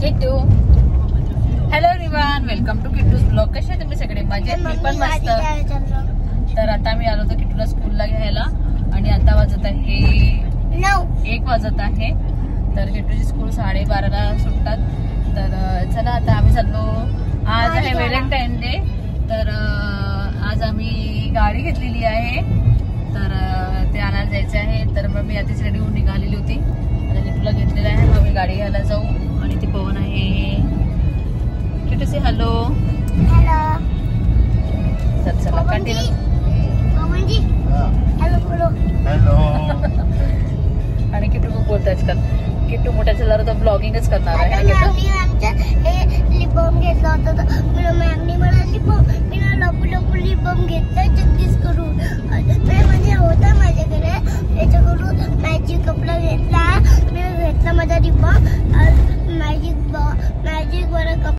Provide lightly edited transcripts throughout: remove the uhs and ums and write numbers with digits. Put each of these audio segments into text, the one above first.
Kittu. Hello everyone, welcome to Kittu's blog. कसे तुम्ही सगळे? मजेत? मी पण मस्त. तर आता मी आलो होतो किट्टूला स्कूलला घ्यायला आणि आता वाजत आहे 1 वाजत आहे. तर किट्टूची स्कूल 12:30ला सुटतात. तर चला आता आम्ही चाललो. आज आहे व्हॅलेंटाईन डे. तर आज आम्ही गाडी घेतलेली आहे. तर ते आणायला जायचे आहे. तर मग मी आधीच रेडी होऊन निघालेली होती. आता किट्टूला घेतलेलं आहे. मग मी गाडी घ्यायला जाऊ. आणि ती पवन आहे. किट्टू से हॅलो. तर चला कंटिन्यू. आणि किट्टू खूप बोलताच कर. किट्टू मोठ्या झाल्यावर तर ब्लॉगिंगच करणार आहे. लिपम घेतला होता तर मॅमनी मला लिपम घेतला जगदीश करून. म्हणजे होता माझ्याकडे, त्याच्याकडून मॅजिक कपडा घेतला. मी घेतला माझा लिपम मॅजिक वाला कपडा.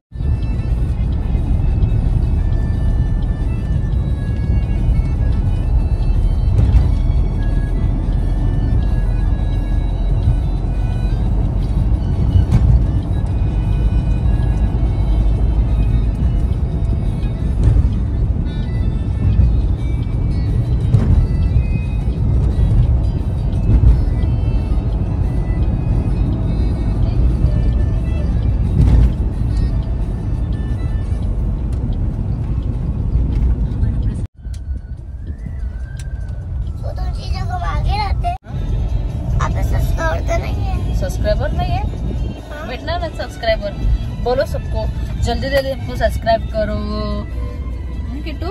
सब्सक्राइबर नहीं है? भेटना ना सब्सक्राइबर. बोलो सबको जल्दी जल्दी हमको सब्सक्राइब करो. किट्टू,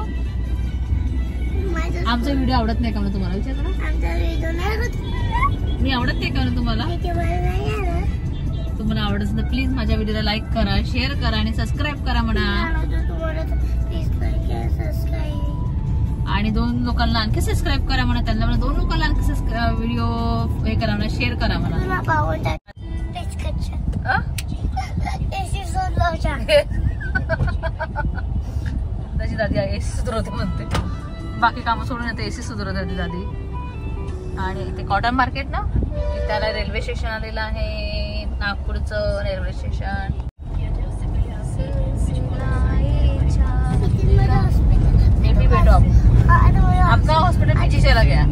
आमचा व्हिडिओ आवडत नाही का मला? तुम्हाला विचारलं ना. आमचा व्हिडिओ नाही आवडत. मी आवडत नाही का तुम्हाला? तुम्हाला आवडत असेल तर प्लीज माझ्या व्हिडिओला लाईक करा, शेअर करा आणि सबस्क्राईब करा म्हणा. आणि 2 लोकांना आणखी सबस्क्राईब करा म्हणा. त्यांना म्हणा 2 लोकांना आणखी व्हिडिओ हे करा म्हणा, शेअर करा म्हणा. त्याची दादी एसी सुधारवते म्हणते. बाकी कामं सोडून येते एसी सुधारवते दादी. आणि ते कॉटन मार्केट ना, त्याला रेल्वे स्टेशन आलेलं आहे. नागपूरचं रेल्वे स्टेशन. भी बैठो आप. आपका हॉस्पिटल पीछे चला गया.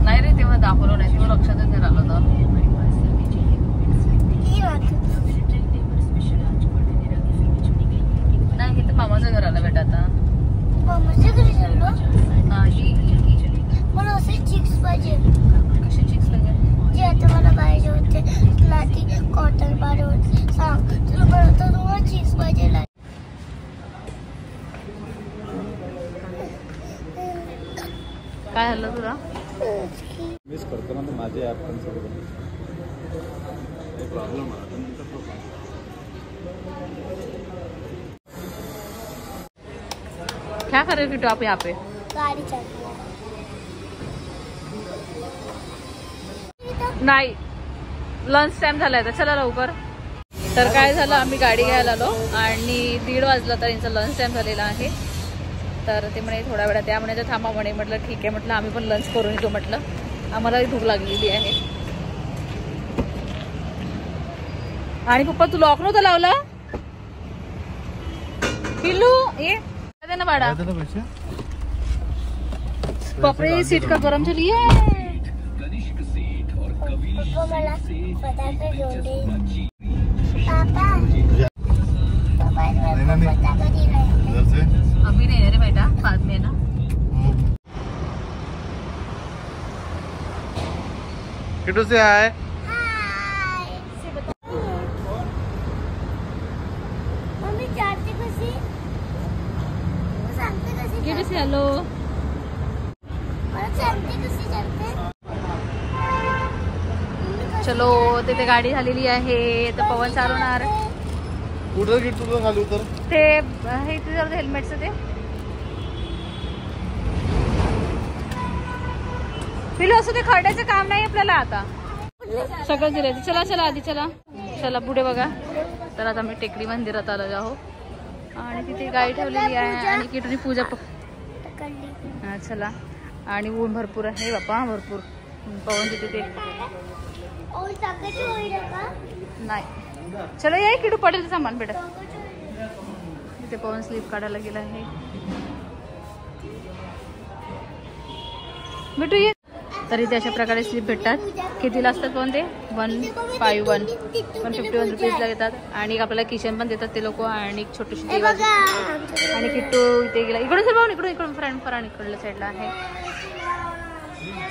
नाही रे, तेव्हा दाखवलं नाही. तेव्हा लक्षातच नाही राहिलं होतं. नाही, इथं मामाचं घर आलं बेटा. आता मामाच्या घरी चाललो. नाही, मला असे चिक्स पाहिजे. कसे चिक्स पाहिजे? जे आता मला पाहिजे होते लाटी कॉटन पाहिजे होते. सांग तुम्हाला चिक्स पाहिजे. काय हल्लं तुला? मिस करतो ना माझे ॲप पण सगळं प्रॉब्लेम. क्या कर रहे हो किट्टू आप यहाँ पे? गाडी चालू नाही, लंच टाइम झालाय तर चला लवकर. तर काय झालं, आम्ही गाडी घ्यायला आलो आणि 1:30 वाजला. तर यांचा लंच टाइम झालेला आहे. तर ते म्हणे थोड्या वेळात त्या म्हणे थांबा म्हणे. म्हटलं ठीक आहे. म्हटलं आम्ही पण लंच करून येतो. म्हटलं आम्हालाही भूक लागलेली आहे. आणि पप्पा तू लॉक नव्हतं लावला? पिल्लू ये ना बाळा. बापरे, सीट का गरम झाली आहे. मला पटाखे घेऊन दे. पापा अभी नहीं रे बेटा, बाद में ना. किट्टू से हाय. मम्मी चालते कशी? सांगते कशी? किट्टू से हॅलो. मला सांगते कशी चालते. चलो, तिथे गाडी झालेली आहे. तर पवन चालवणार. कुठं किट्टू खाली उतर. ते हे तुझं हेल्मेटचं ते पिलो असं ते खरड्याचं काम नाही आपल्याला. आता सगळं दिलं. चला चला आधी चला चला पुढे बघा. तर आता मी टेकडी मंदिरात आलो आहो आणि तिथे गाडी ठेवलेली आहे आणि किटूनी पूजा. चला आणि ऊन भरपूर आहे बापा, भरपूर पवन तिथे नाही. चलो या किडू पडेल सामान भेटत. इथे पवन स्लीप काढायला गेला आहे. भेटू ये. तर इथे अशा प्रकारे स्लीप भेटतात. कितीला असतात पण ते 151 151 रुपीजला घेतात. आणि आपल्याला किचन पण देतात ते लोक. आणि एक छोटीशी देवाची. आणि किट्टू इथे गेला. इकडून सर पाहून इकडून फराण इकडल्या साईडला आहे.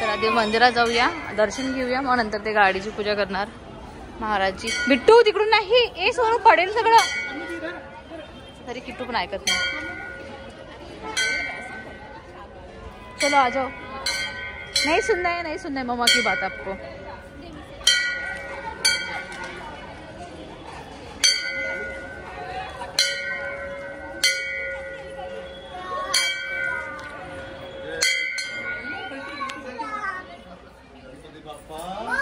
तर आधी मंदिरात जाऊया, दर्शन घेऊया, मग नंतर ते गाडीची पूजा करणार महाराजची. बिट्टू तिकडून नाही, ए सोनू पडेल सगळं. तरी किट्टू पण ऐकत नाही. चलो आ जाओ. नहीं सुनना है मम्मा की बात आपको.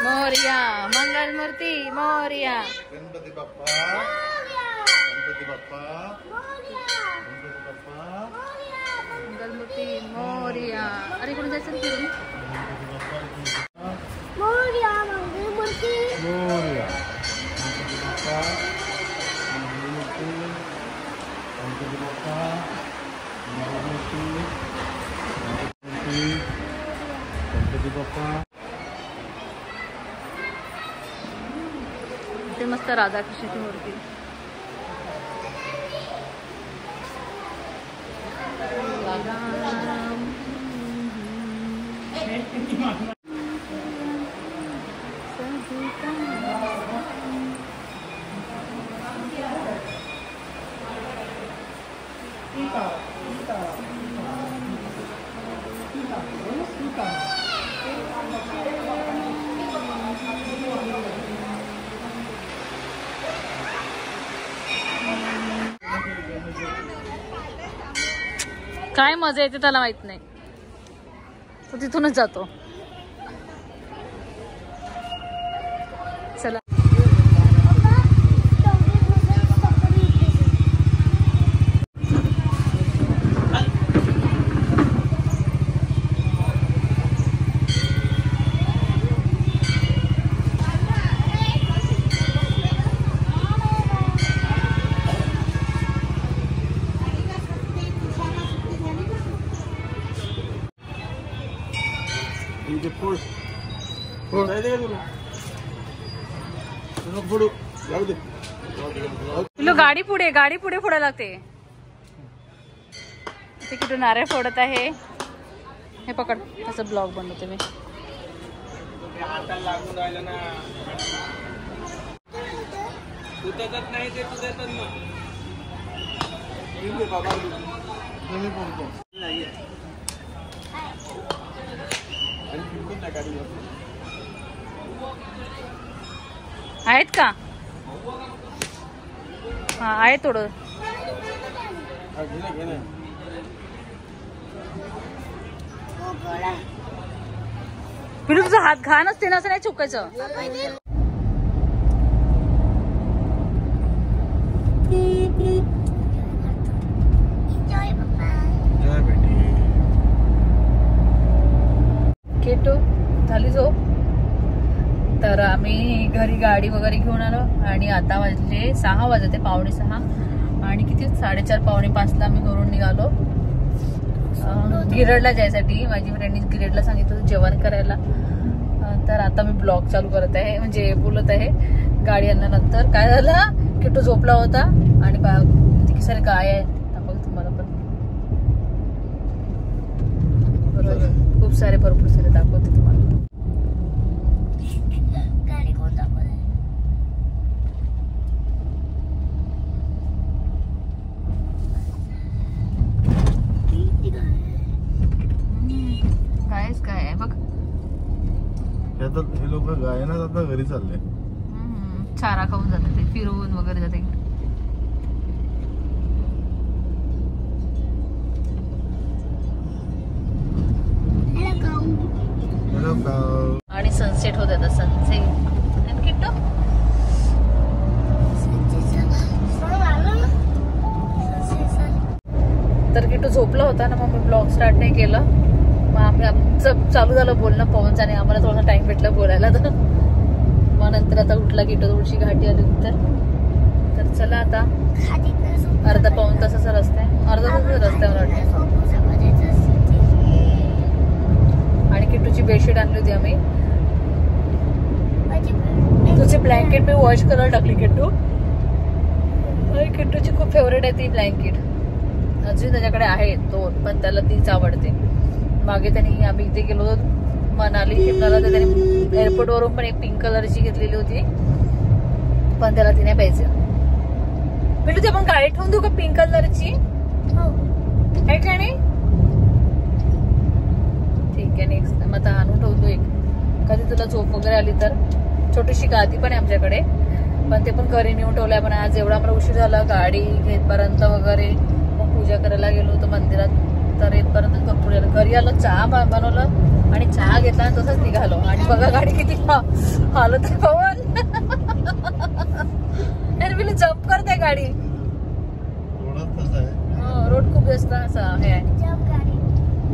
मोरिया मंगल मूर्ति मोरिया. गणपती बाप्पा, गणपती बाप्पा, गणपती बाप्पा, मंगल मूर्ति मोरिया. अरे कोण जायचं फिरून. मोरया मंगल मूर्ति मोरया. गणपती बाप्पा, मंगल मूर्ती, गणपती बाप्पा, मंगल मूर्ती, गणपती बाप्पा. ते मस्त राधाकृष्णाची मूर्ती. काय मजा येते त्याला माहित नाही. तो तिथूनच जातो. चला गाडी पुढे फोडायला लागते. ते कुठे नारळ फोडत आहे. हे पकड, असं ब्लॉग बनवते मी. आहेत का? हा आहे थोडं. पिलू तुझा हात घाण असते ना, असं नाही चुकायचं. केटो झाली झोप. तर आम्ही घरी गाडी वगैरे घेऊन आलो. आणि आता वाजले 6 वाजते, 5:45. आणि किती 4:30 5:45ला आम्ही घरून निघालो गिरडला जायसाठी. माझी फ्रेंडनी गिरडला सांगितलं जेवण करायला. तर आता मी ब्लॉग चालू करत आहे, म्हणजे बोलत आहे. गाडी आणल्यानंतर काय झालं, किट्टू झोपला होता. आणि किती सारे गाय आहेत बघ तुम्हाला पण. बरोबर, खूप सारे भरपूर सारे दाखवते तुम्हाला. काय आहे बघ. हे लोक गायना जाता घरी चालले. चारा खाऊन जाते, ते फिरवून वगैरे जाते. आणि सनसेट होत आता. सनसेट तर किट्टू झोपला होता ना, मग मी ब्लॉग स्टार्ट नाही केलं. मग आम्ही आमचं चालू झालं बोलणं पवनचं आणि आम्हाला थोडासा टाइम भेटला बोलायला. तर मग नंतर आता उठला की थोडीशी घाटी आली तर चला आता अर्धा पाऊण तासाचा रस्ता आहे, अर्धा तासाचा रस्ता आहे मला वाटतं. आणि किट्टूची बेडशीट आणली होती आम्ही. तुझी ब्लँकेट मी वॉश करायला टाकली किट्टू. किट्टूची खूप फेवरेट आहे ती ब्लँकेट. अजून त्याच्याकडे आहे दोन पण त्याला तीच आवडते. मागे त्यांनी आम्ही इथे गेलो मनाली शिमलाला तर त्याने एअरपोर्ट वरून पण एक पिंक कलरची घेतलेली होती पण त्याला ती नाही पाहिजे. पिल्लू ते आपण गाडी ठेवून देऊ का पिंक कलरची आहे का नाही? ठीक आहे नेक्स्ट टाइम आता आणून ठेवतो एक. कधी तुला झोप वगैरे आली तर. छोटीशी गादी पण आहे आमच्याकडे पण ते पण घरी नेऊन ठेवलंय. पण आज एवढा मला उशीर झाला गाडी घेतपर्यंत वगैरे. मग पूजा करायला गेलो होतो मंदिरात तर येतपर्यंत भरपूर झालं. घरी आलो चहा बनवलं आणि चहा घेतला आणि तसंच निघालो. आणि बघा गाडी किती हालत आहे पवन. मी जम्प करते गाडी. रोड खूप जास्त असा हे आहे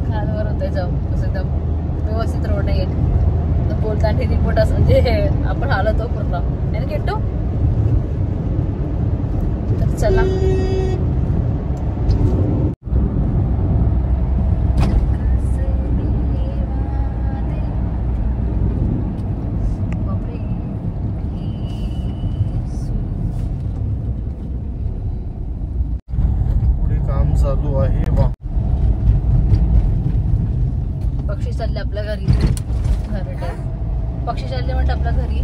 खालवर होतंय जम्प असं एकदम व्यवस्थित रोड नाही येत. बोलताना रिपोर्ट असं म्हणजे आपण हालतो पूर्ण नाही किट्टू. तर चला चालू आहे. पक्षी चालले आपल्या घरी. पक्षी चालले म्हणतात आपल्या घरी.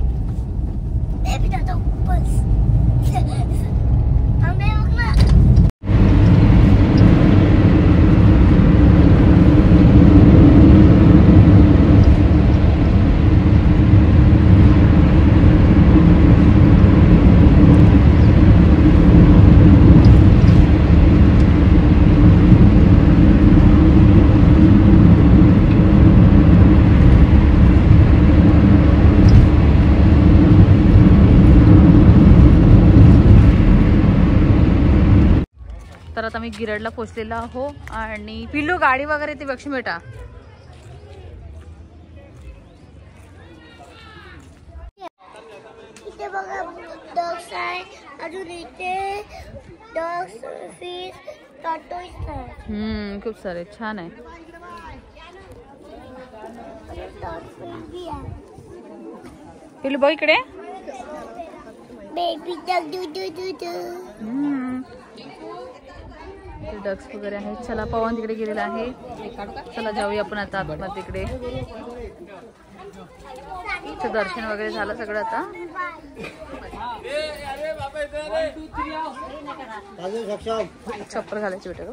तर आता मी गिरडला पोहोचलेला आहो आणि पिल्लू गाडी वगैरे ती बक्षी बेटा. इथे बघा डॉग्स आहे. अजून इथे डॉग्स फिश टॉर्टोइस आहे. खूप सारे छान आहे. पिल्लू बघ इकडे बेबी डॉग डू डू डू डू. डक्स वगैरे आहेत. चला पवन तिकडे गेलेला आहे. चला जाऊया आपण आता आतमध्ये तिकडे. दर्शन वगैरे झालं सगळं. आता चप्पल घालायची बेटा.